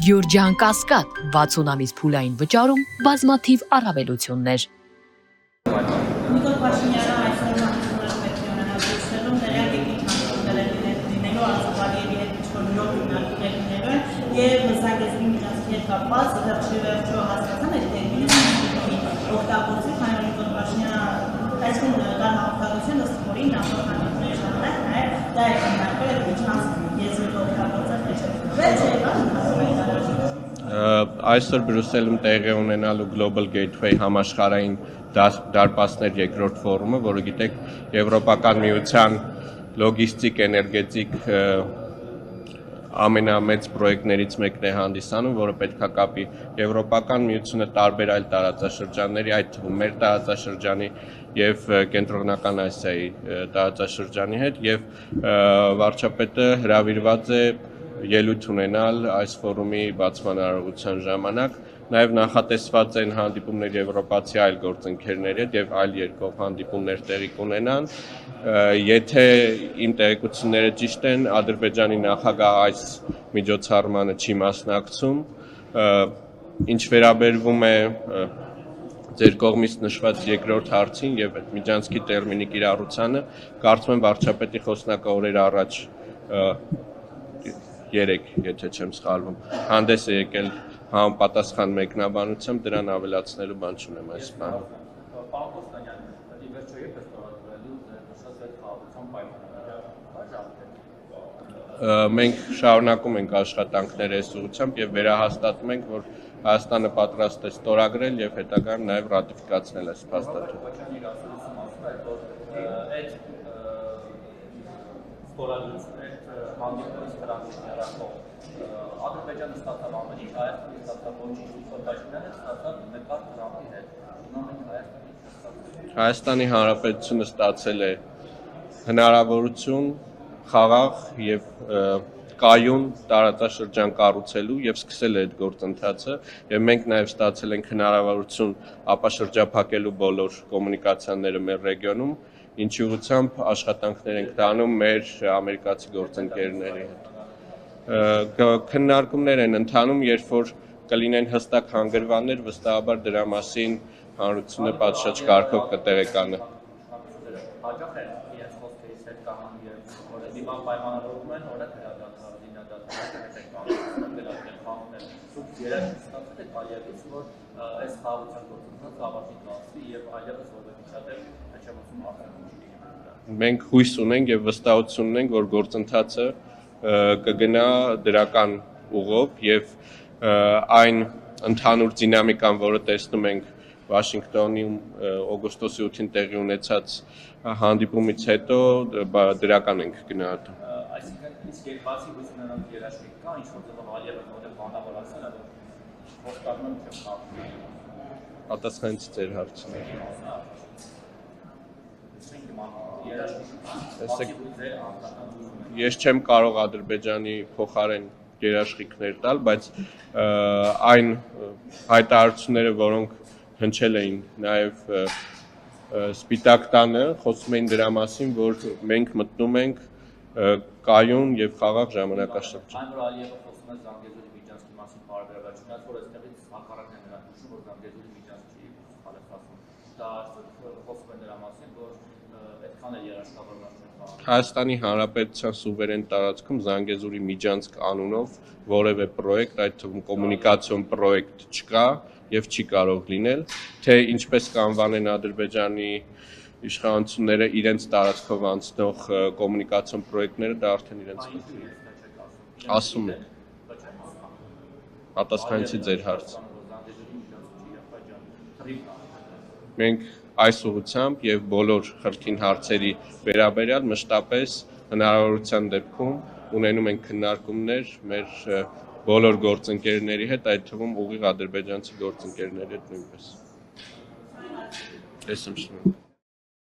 Գյուրջան Կասկադ 60 ամիս փուլային վճարում բազմաթիվ առավելություններ։ Նիկոլ Փաշինյանը այսօր համեցնել պետությունում տեղյակ լինելու Ազգալիևի հետ ինչ-որ նոր հիմնարկներն եւ զանգեզի միջանցքի հետ կապված վերջո հասկացան այդ տերմինը օգտագործել, քանի որ Նիկոլ Փաշինյանը այսօր կան օգտագործել ըստ որի նախորդ համերգների ժամանակ նաեւ դա է հիմնարկել այդ միջանցքը եզրի օգտագործել Այսօր Բրյուսելում տեղի ունենալու Global Gateway համաշխարհային դարպասներ երկրորդ ֆորումը, որը գիտեք Եվրոպական միության լոգիստիկ, էներգետիկ ամենամեծ պրոյեկտներից մեկն է հանդիսանում, որը պետք է կապի Եվրոպական միությունը տարբեր այլ տարածաշրջանների, այդ թվում մեր տարածաշրջանի եւ Կենտրոնական Ասիայի տարածաշրջանի հետ եւ վարչապետը հրավիրված է ելույթ ունենալ այս ֆորումի բացման արարողության ժամանակ, նաև նախատեսված են հանդիպումներ եվրոպացի այլ գործընկերների հետ եւ այլ երկկողմ հանդիպումներ տեղի կունենան։ Եթե իմ տեղեկությունները ճիշտ են, Ադրբեջանի նախագահը այս միջոցառմանը չի մասնակցում, ինչ վերաբերվում է ձեր կողմից նշված երկրորդ հարցին եւ այդ միջանցքի տերմինի կիրառությանը, կարծում եմ վարչապետի խոսնակը օրեր առաջ 3, եթե չեմ սխալվում, հանդես է եկել համապատասխան մեկնաբանությամբ, դրան ավելացնելու բան չունեմ այս բանը։ Մենք շարունակում ենք աշխատանքները այս ուղղությամբ եւ վերահաստատում ենք, որ Հայաստանը պատրաստ է ստորագրել եւ հետագայում նաեւ ռատիֆիկացնել այս փաստաթուղթը։ Ադրբեջանը ստացավ ամեն ինչ, Հայաստանը ստացավ ոչինչ, Նիկոլ Փաշինյանը ստացավ նկար Թրամփի հետ։ Հայաստանի Հանրապետությունը ստացել է հնարավորություն խաղաղ եւ կայուն տարածաշրջան կառուցելու եւ սկսել է այդ գործընթացը եւ մենք նաեւ ստացել ենք հնարավորություն ապաշրջափակելու բոլոր կոմունիկացիաները մեր ռեգիոնում, ինչի ուղղությամբ աշխատանքներ ենք տանում մեր ամերիկացի գործընկերների հետ։ Քննարկումներ են ընթանում, երբ որ կլինեն հստակ հանգրվաններ, վստահաբար դրա մասին հանրությունը պատշաճ կարգով կտեղեկանա։ Հաջող է իրենց խոսքերից հետ կահան եւ որ դիմա պայմանավորվում են օրը Ալիևից, որ այս խաղաղության գործընթացը ավարտի կացվի եւ այլևս որևէ միջադեպ հեչամասում արտադրություն։ Մենք հույս ունենք եւ վստահություն ունենք, որ գործընթացը կգնա դրական ուղով եւ այն ընդհանուր դինամիկան, որը տեսնում ենք Վաշինգտոնում օգոստոսի 8-ին տեղի ունեցած հանդիպումից հետո դրական ենք գնահատում։ Այսինքն իսկ երկբացի հույս ունենալու երաշխիք կա, ինչ որ ձևով Ալիևը մոդել բանավորացնել է, խոստանում չեմ խաղում։ Պատասխանեցի ձեր հարցին։ Ես չեմ կարող Ադրբեջանի փոխարեն երաշխիքներ տալ, բայց այն հայտարարությունները, որոնք հնչել էին նաև Սպիտակ տանը, խոսում էին դրա մասին, որ մենք մտնում ենք կայուն եւ խաղաղ ժամանակաշրջան։ Այն որ Ալիևը խոսում է Զանգեզուրի միջանցքի մասին բարբերաբար, չնայած որ այստեղից հակառակն է նրան հուշում, որ Զանգեզուրի միջանցքի խալեփասում։ Դա խոսում է դրա մասին, որ այդքան էլ երաշխավորված չեն խաղում։ Հայաստանի Հանրապետության սուվերեն տարածքում Զանգեզուրի միջանցք անունով որևէ պրոյեկտ, այդ թվում կոմունիկացիոն պրոյեկտ չկա եւ չի կարող լինել, թե ինչպես կանվանեն Ադրբեջանի իշխանությունները իրենց տարածքով անցնող կոմունիկացիոն պրոյեկտները, դա արդեն իրենց խնդիրն է։ Ասում եմ։ Պատասխանեցի ձեր հարցին։ Մենք այս ուղղությամբ եւ բոլոր խրթին հարցերի վերաբերյալ մշտապես հնարավորության դեպքում ունենում ենք քննարկումներ մեր բոլոր գործընկերների հետ, այդ թվում ուղիղ ադրբեջանցի գործընկերների հետ նույնպես։ Ես եմ շնորհակալ։